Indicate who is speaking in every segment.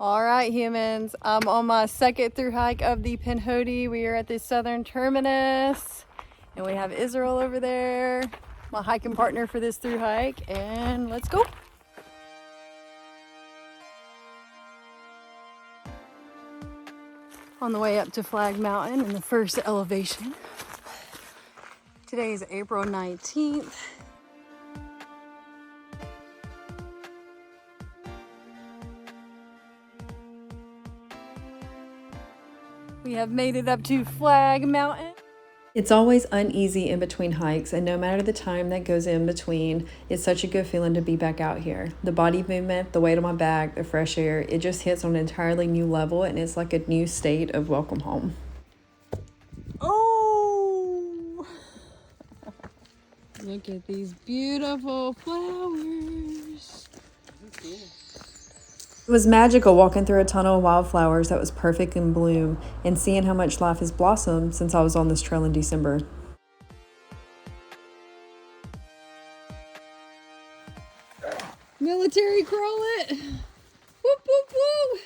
Speaker 1: All right, humans, I'm on my second through hike of the Pinhoti. We are at the southern terminus, and we have Israel over there, my hiking partner for this through hike, and let's go. On the way up to Flag Mountain in the first elevation. Today is April 19th. We have made it up to Flag Mountain. It's always uneasy in between hikes, and no matter the time that goes in between, it's such a good feeling to be back out here. The body movement, the weight on my back, the fresh air, it just hits on an entirely new level, and it's like a new state of welcome home. Oh! Look at these beautiful flowers. It was magical walking through a tunnel of wildflowers that was perfect in bloom and seeing how much life has blossomed since I was on this trail in December. Military crawl it! Whoop, whoop, whoop!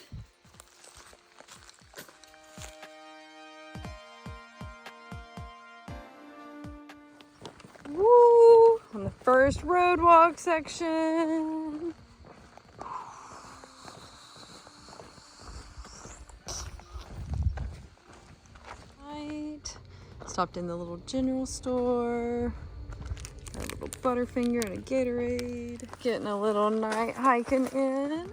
Speaker 1: Woo! On the first road walk section. Stopped in the little general store. Got a little Butterfinger and a Gatorade. Getting a little night hiking in.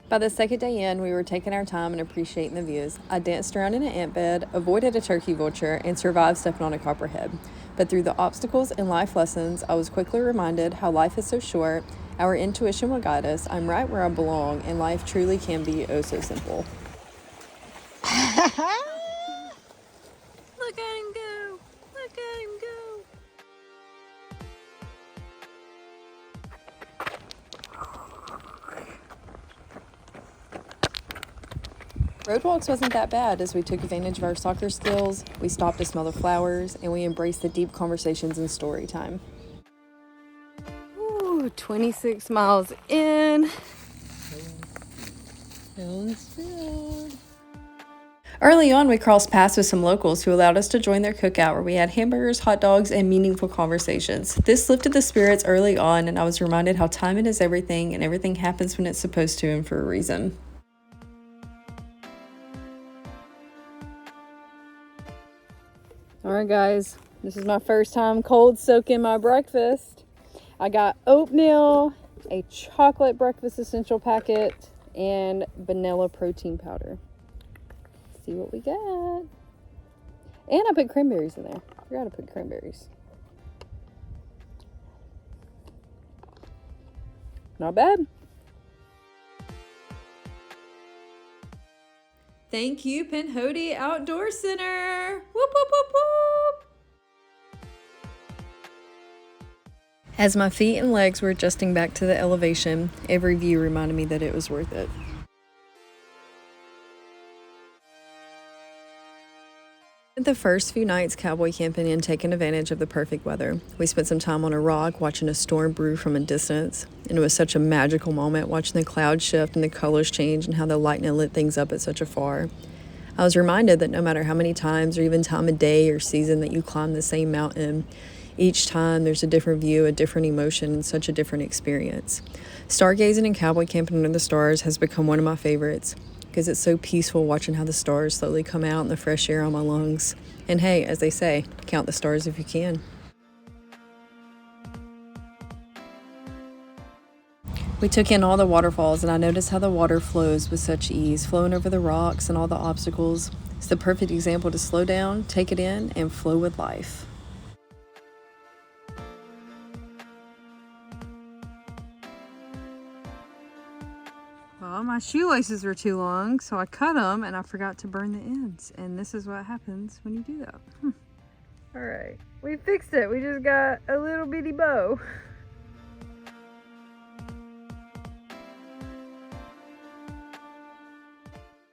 Speaker 1: By the second day in, we were taking our time and appreciating the views. I danced around in an ant bed, avoided a turkey vulture, and survived stepping on a copperhead. But through the obstacles and life lessons, I was quickly reminded how life is so short, our intuition will guide us, I'm right where I belong, and life truly can be oh so simple. Look at him go! Look at him go! Roadwalks wasn't that bad as we took advantage of our soccer skills, we stopped to smell the flowers, and we embraced the deep conversations and story time. Ooh, 26 miles in. Feeling good. Early on, we crossed paths with some locals who allowed us to join their cookout where we had hamburgers, hot dogs, and meaningful conversations. This lifted the spirits early on, and I was reminded how timing is everything, and everything happens when it's supposed to and for a reason. All right, guys, this is my first time cold soaking my breakfast. I got oatmeal, a chocolate breakfast essential packet, and vanilla protein powder. See what we got. And I put cranberries in there. I forgot to put cranberries. Not bad. Thank you, Pinhoti Outdoor Center. Whoop, whoop, whoop, whoop. As my feet and legs were adjusting back to the elevation, every view reminded me that it was worth it. The first few nights cowboy camping and taking advantage of the perfect weather. We spent some time on a rock watching a storm brew from a distance, and it was such a magical moment watching the clouds shift and the colors change and how the lightning lit things up at such a far. I was reminded that no matter how many times or even time of day or season that you climb the same mountain, each time there's a different view, a different emotion, and such a different experience. Stargazing and cowboy camping under the stars has become one of my favorites, because it's so peaceful watching how the stars slowly come out and the fresh air on my lungs. And hey, as they say, count the stars if you can. We took in all the waterfalls, and I noticed how the water flows with such ease, flowing over the rocks and all the obstacles. It's the perfect example to slow down, take it in, and flow with life. Well, my shoelaces were too long, so I cut them and I forgot to burn the ends. And this is what happens when you do that. All right, we fixed it. We just got a little bitty bow.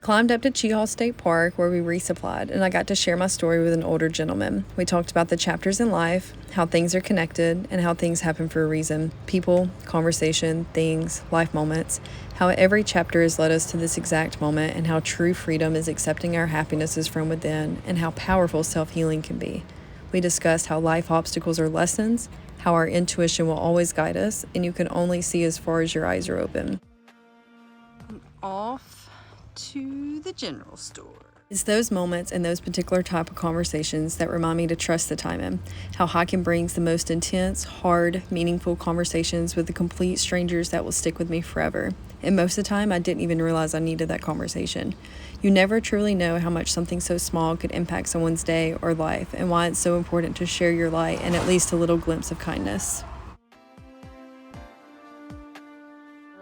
Speaker 1: Climbed up to Cheehaw State Park where we resupplied, and I got to share my story with an older gentleman. We talked about the chapters in life, how things are connected, and how things happen for a reason. People, conversation, things, life moments. How every chapter has led us to this exact moment, and how true freedom is accepting our happinesses from within, and how powerful self-healing can be. We discussed how life obstacles are lessons, how our intuition will always guide us, and you can only see as far as your eyes are open. I'm off to the general store. It's those moments and those particular type of conversations that remind me to trust the timing. How hiking brings the most intense, hard, meaningful conversations with the complete strangers that will stick with me forever. And most of the time, I didn't even realize I needed that conversation. You never truly know how much something so small could impact someone's day or life, and why it's so important to share your light and at least a little glimpse of kindness.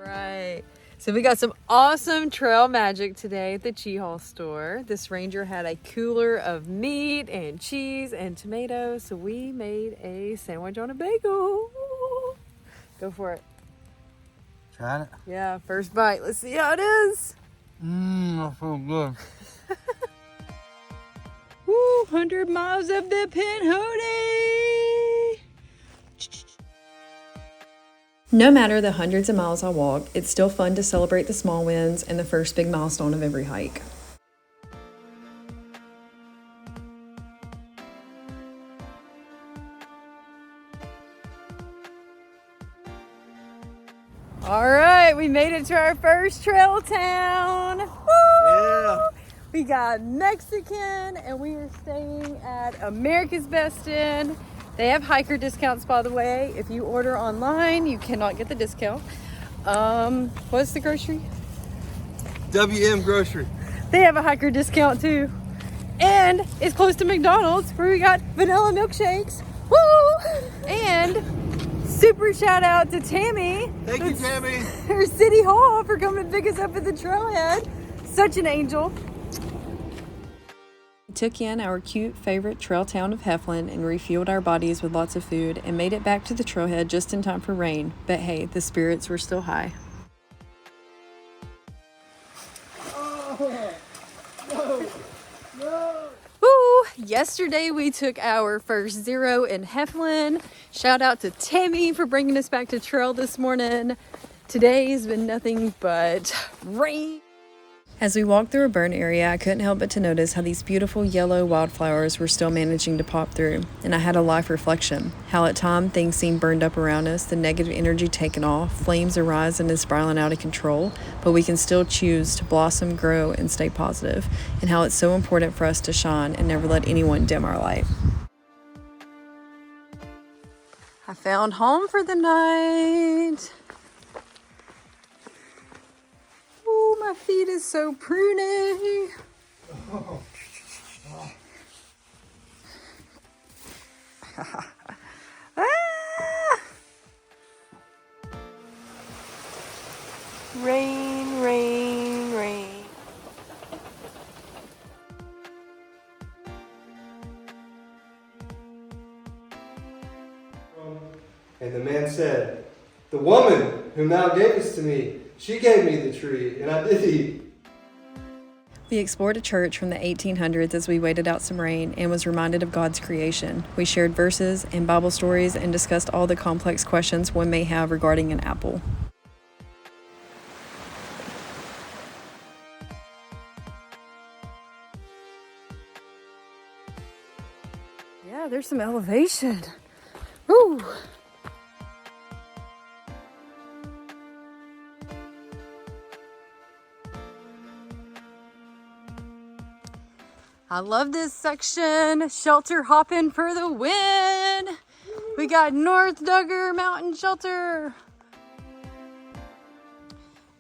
Speaker 1: Right. So we got some awesome trail magic today at the Cheehaw store. This ranger had a cooler of meat and cheese and tomatoes, so we made a sandwich on a bagel. Go for it.
Speaker 2: Try it?
Speaker 1: Yeah, first bite. Let's see how it is.
Speaker 2: I feel good.
Speaker 1: Woo, 100 miles of the Pinhoti. No matter the hundreds of miles I walk, it's still fun to celebrate the small wins and the first big milestone of every hike. All right, we made it to our first trail town. Woo!
Speaker 2: Yeah.
Speaker 1: We got Mexican, and we are staying at America's Best Inn. They have hiker discounts, by the way. If you order online, you cannot get the discount. What's the grocery?
Speaker 2: WM Grocery.
Speaker 1: They have a hiker discount too. And it's close to McDonald's where we got vanilla milkshakes. Woo! And super shout out to Tammy.
Speaker 2: Thank you, Tammy.
Speaker 1: Her City Hall for coming to pick us up at the trailhead. Such an angel. We took in our cute favorite trail town of Heflin and refueled our bodies with lots of food and made it back to the trailhead just in time for rain. But hey, the spirits were still high. Woo! Yesterday we took our first zero in Heflin. Shout out to Tammy for bringing us back to trail this morning. Today's been nothing but rain. As we walked through a burn area, I couldn't help but to notice how these beautiful yellow wildflowers were still managing to pop through, and I had a life reflection. How at times things seem burned up around us, the negative energy taken off, flames arise and is spiraling out of control, but we can still choose to blossom, grow, and stay positive, and how it's so important for us to shine and never let anyone dim our light. I found home for the night. Oh, my feet is so pruny. Ah! Rain, rain, rain.
Speaker 2: And the man said, "The woman whom thou gavest to me, she gave me the tree, and I did eat."
Speaker 1: We explored a church from the 1800s as we waited out some rain and was reminded of God's creation. We shared verses and Bible stories and discussed all the complex questions one may have regarding an apple. Yeah, there's some elevation. Woo! I love this section. Shelter hopping for the win. We got North Duggar Mountain Shelter.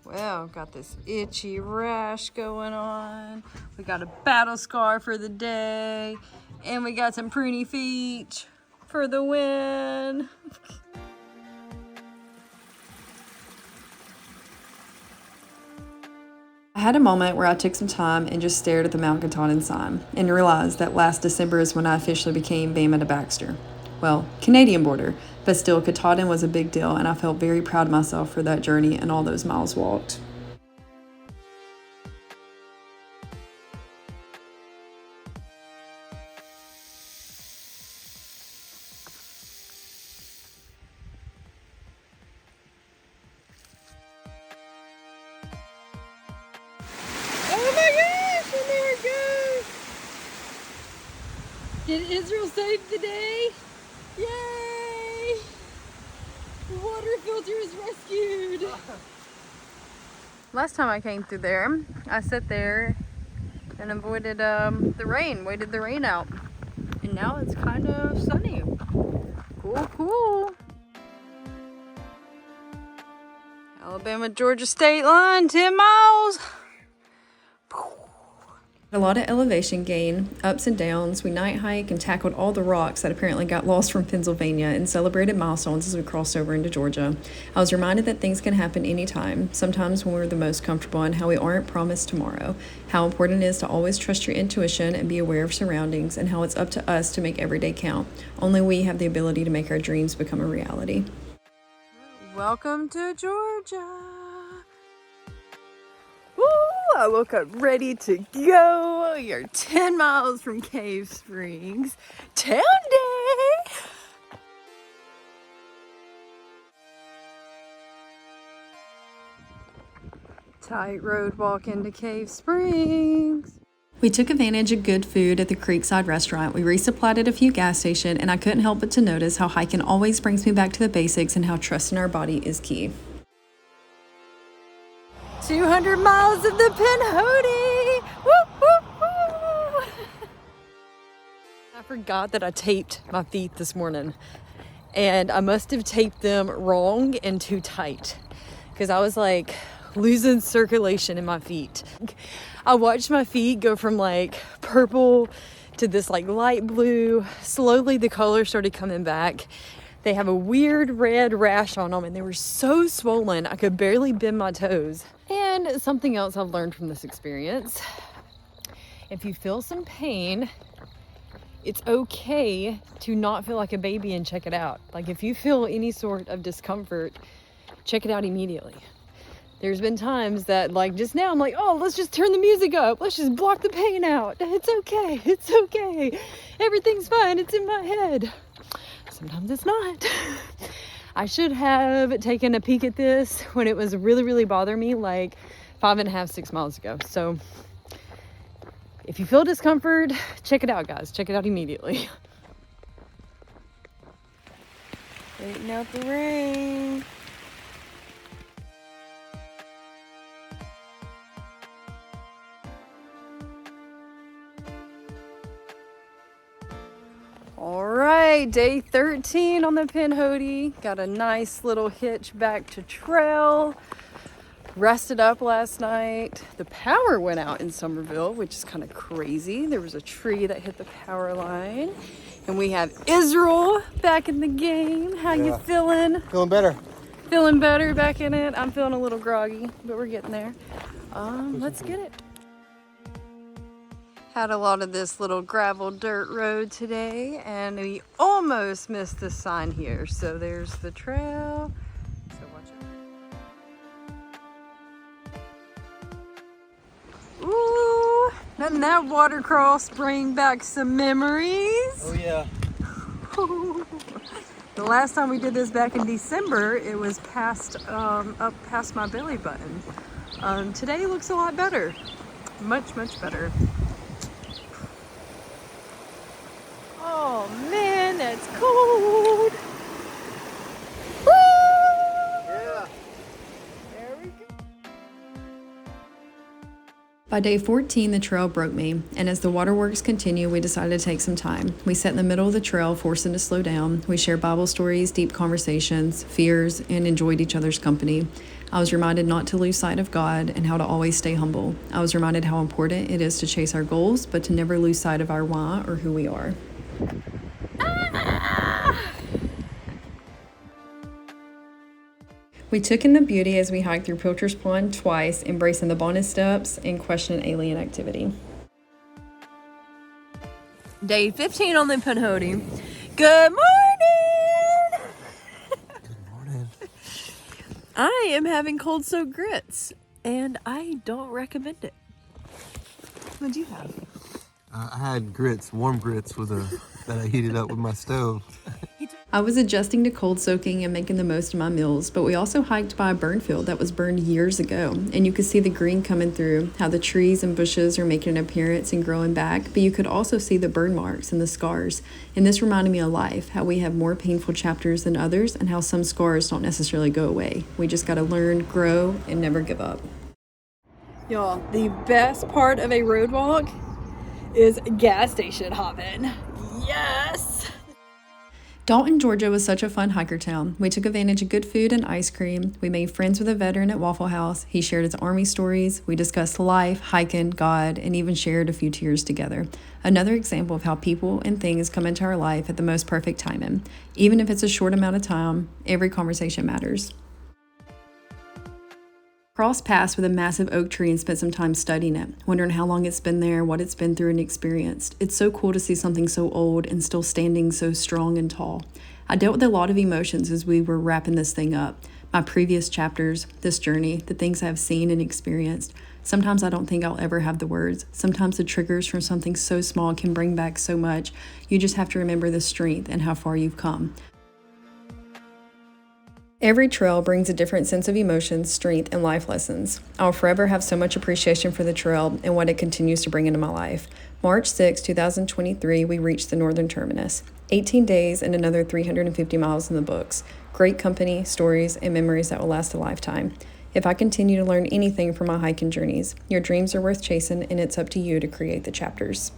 Speaker 1: Well, got this itchy rash going on. We got a battle scar for the day. And we got some pruny feet for the win. I had a moment where I took some time and just stared at the Mount Katahdin sign and realized that last December is when I officially became Bama to Baxter. Well, Canadian border, but still Katahdin was a big deal and I felt very proud of myself for that journey and all those miles walked. Did Israel save the day? Yay! The water filter is rescued. Last time I came through there, I sat there and avoided the rain, waited the rain out. And now it's kind of sunny. Cool, cool. Alabama-Georgia state line, 10 miles. A lot of elevation gain, ups and downs. We night hike and tackled all the rocks that apparently got lost from Pennsylvania and celebrated milestones as we crossed over into Georgia. I was reminded that things can happen anytime, sometimes when we're the most comfortable, and how we aren't promised tomorrow. How important it is to always trust your intuition and be aware of surroundings, and how it's up to us to make every day count. Only we have the ability to make our dreams become a reality. Welcome to Georgia. Woo! I woke up ready to go. You're 10 miles from Cave Springs. Town day! Tight road walk into Cave Springs. We took advantage of good food at the Creekside restaurant. We resupplied at a few gas stations, and I couldn't help but to notice how hiking always brings me back to the basics and how trusting our body is key. 200 miles of the Pinhoti! Woo, woo, woo! I forgot that I taped my feet this morning, and I must have taped them wrong and too tight because I was like losing circulation in my feet. I watched my feet go from like purple to this like light blue. Slowly the color started coming back. They have a weird red rash on them, and they were so swollen I could barely bend my toes. And something else I've learned from this experience: if you feel some pain, it's okay to not feel like a baby and check it out. Like if you feel any sort of discomfort, check it out immediately. There's been times that, like just now, I'm like, oh, let's just turn the music up. Let's just block the pain out. It's okay. It's okay. Everything's fine. It's in my head. Sometimes it's not. I should have taken a peek at this when it was really, really bothering me, like 5.5, 6 miles ago. So if you feel discomfort, check it out, guys. Check it out immediately. Waiting out the rain. All right, day 13 on the Pinhoti. Got a nice little hitch back to Treyl. Rested up last night. The power went out in Somerville, which is kind of crazy. There was a tree that hit the power line. And we have Israel back in the game. How you feeling?
Speaker 2: Feeling better.
Speaker 1: Feeling better back in it. I'm feeling a little groggy, but we're getting there. Let's get it. Had a lot of this little gravel dirt road today, and we almost missed the sign here. So there's the trail. So watch out. Ooh, doesn't that watercross bring back some memories?
Speaker 2: Oh yeah.
Speaker 1: The last time we did this back in December, it was past up past my belly button. Today looks a lot better. Much, much better. Oh man, that's cold. Woo!
Speaker 2: Yeah.
Speaker 1: There we go. By day 14, the trail broke me, and as the waterworks continue, we decided to take some time. We sat in the middle of the trail, forcing to slow down. We shared Bible stories, deep conversations, fears, and enjoyed each other's company. I was reminded not to lose sight of God and how to always stay humble. I was reminded how important it is to chase our goals, but to never lose sight of our why or who we are. We took in the beauty as we hiked through Pilcher's Pond twice, embracing the bonus steps and questioning alien activity. Day 15 on the Pinhoti. Good morning!
Speaker 2: Good morning.
Speaker 1: I am having cold soaked grits, and I don't recommend it. What do you have? I
Speaker 2: had grits, warm grits that I heated up with my stove.
Speaker 1: I was adjusting to cold soaking and making the most of my meals, but we also hiked by a burn field that was burned years ago, and you could see the green coming through, how the trees and bushes are making an appearance and growing back, but you could also see the burn marks and the scars. And this reminded me of life, how we have more painful chapters than others, and how some scars don't necessarily go away. We just gotta learn, grow, and never give up.
Speaker 3: Y'all, the best part of a road walk is gas station hopping. Yes!
Speaker 1: Dalton, Georgia was such a fun hiker town. We took advantage of good food and ice cream. We made friends with a veteran at Waffle House. He shared his Army stories. We discussed life, hiking, God, and even shared a few tears together. Another example of how people and things come into our life at the most perfect timing. Even if it's a short amount of time, every conversation matters. Crossed paths with a massive oak tree and spent some time studying it, wondering how long it's been there, what it's been through and experienced. It's so cool to see something so old and still standing so strong and tall. I dealt with a lot of emotions as we were wrapping this thing up. My previous chapters, this journey, the things I've seen and experienced. Sometimes I don't think I'll ever have the words. Sometimes the triggers from something so small can bring back so much. You just have to remember the strength and how far you've come. Every trail brings a different sense of emotions, strength, and life lessons. I'll forever have so much appreciation for the trail and what it continues to bring into my life. March 6, 2023, we reached the northern terminus. 18 days and another 350 miles in the books. Great company, stories, and memories that will last a lifetime. If I continue to learn anything from my hiking journeys, your dreams are worth chasing, and it's up to you to create the chapters.